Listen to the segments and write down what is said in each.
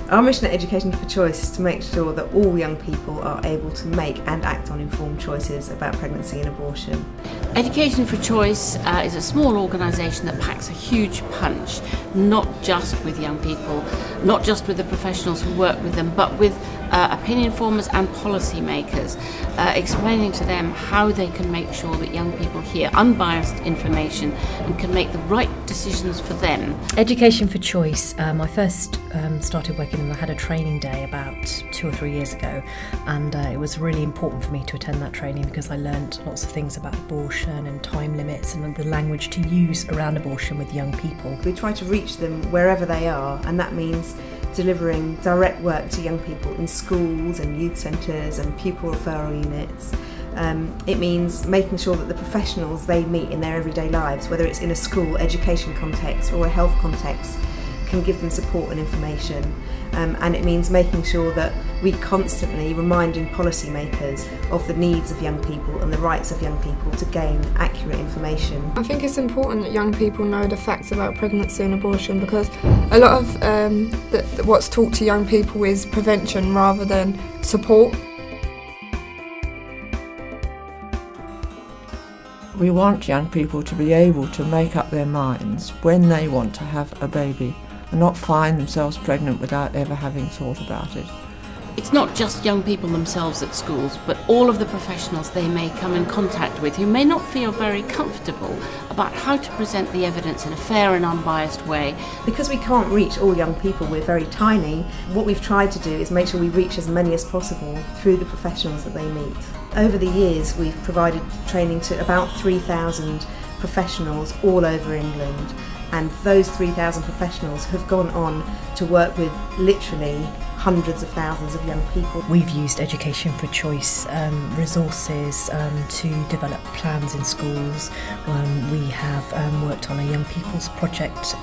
Our mission at Education for Choice is to make sure that all young people are able to make and act on informed choices about pregnancy and abortion. Education for Choice is a small organisation that packs a huge punch, not just with young people, not just with the professionals who work with them, but with opinion formers and policy makers, explaining to them how they can make sure that young people hear unbiased information and can make the right decisions for them. Education for Choice, I first started working and I had a training day about 2 or 3 years ago, and it was really important for me to attend that training because I learnt lots of things about abortion and time limits and the language to use around abortion with young people. We try to reach them wherever they are, and that means delivering direct work to young people in schools and youth centres and pupil referral units. It means making sure that the professionals they meet in their everyday lives, whether it's in a school education context or a health context, can give them support and information. And it means making sure that we constantly reminding policymakers of the needs of young people and the rights of young people to gain accurate information. I think it's important that young people know the facts about pregnancy and abortion, because a lot of what's taught to young people is prevention rather than support. We want young people to be able to make up their minds when they want to have a baby and not find themselves pregnant without ever having thought about it. It's not just young people themselves at schools, but all of the professionals they may come in contact with who may not feel very comfortable about how to present the evidence in a fair and unbiased way. Because we can't reach all young people, we're very tiny, what we've tried to do is make sure we reach as many as possible through the professionals that they meet. Over the years we've provided training to about 3,000 professionals all over England, and those 3,000 professionals have gone on to work with literally hundreds of thousands of young people. We've used Education for Choice resources to develop plans in schools. We have worked on a young people's project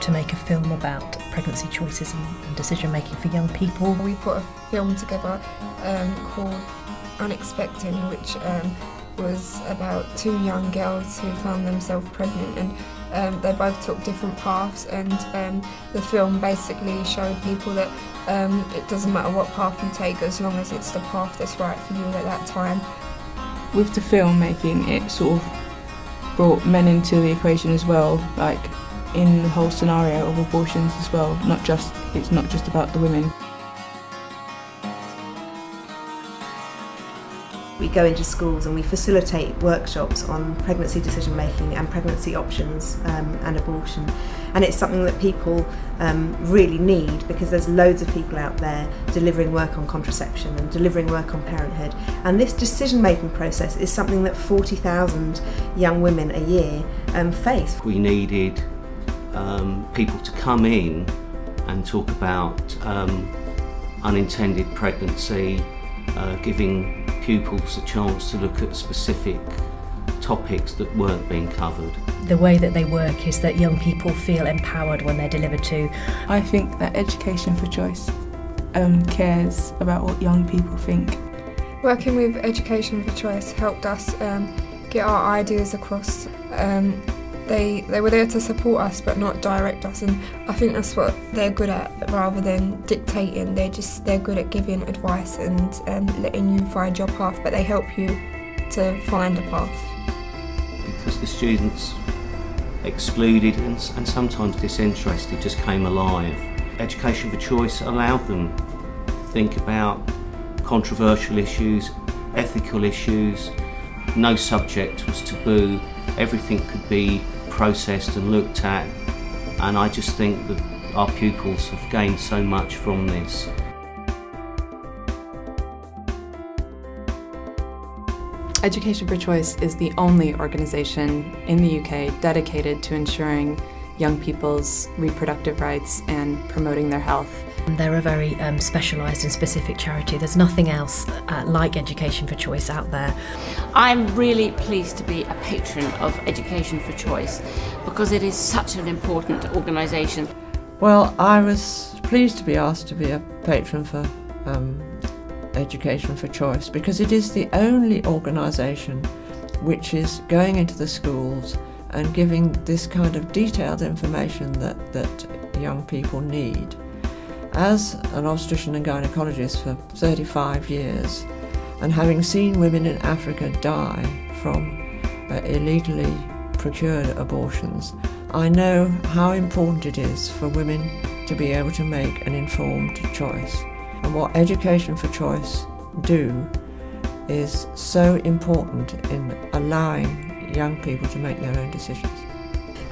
to make a film about pregnancy choices and decision making for young people. We put a film together called Unexpected, which was about 2 young girls who found themselves pregnant, and they both took different paths, and the film basically showed people that it doesn't matter what path you take as long as it's the path that's right for you at that time. With the film making, it sort of brought men into the equation as well, like in the whole scenario of abortions as well. It's not just about the women. We go into schools and we facilitate workshops on pregnancy decision making and pregnancy options and abortion, and it's something that people really need, because there's loads of people out there delivering work on contraception and delivering work on parenthood, and this decision making process is something that 40,000 young women a year face. We needed people to come in and talk about unintended pregnancy, giving pupils a chance to look at specific topics that weren't being covered. The way that they work is that young people feel empowered when they're delivered to. I think that Education for Choice cares about what young people think. Working with Education for Choice helped us get our ideas across. They were there to support us but not direct us, and I think that's what they're good at rather than dictating. They're good at giving advice and letting you find your path, but they help you to find a path. Because the students excluded and sometimes disinterested just came alive. Education for Choice allowed them to think about controversial issues, ethical issues. No subject was taboo, everything could be processed and looked at, and I just think that our pupils have gained so much from this. Education for Choice is the only organisation in the UK dedicated to ensuring young people's reproductive rights and promoting their health. They're a very specialised and specific charity. There's nothing else like Education for Choice out there. I'm really pleased to be a patron of Education for Choice because it is such an important organisation. Well, I was pleased to be asked to be a patron for Education for Choice because it is the only organisation which is going into the schools and giving this kind of detailed information that young people need. As an obstetrician and gynaecologist for 35 years, and having seen women in Africa die from illegally procured abortions, I know how important it is for women to be able to make an informed choice. And what Education for Choice do is so important in allowing young people to make their own decisions.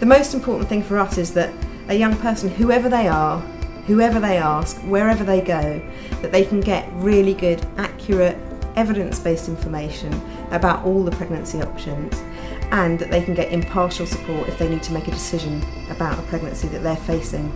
The most important thing for us is that a young person, whoever they are, whoever they ask, wherever they go, that they can get really good, accurate, evidence-based information about all the pregnancy options, and that they can get impartial support if they need to make a decision about a pregnancy that they're facing.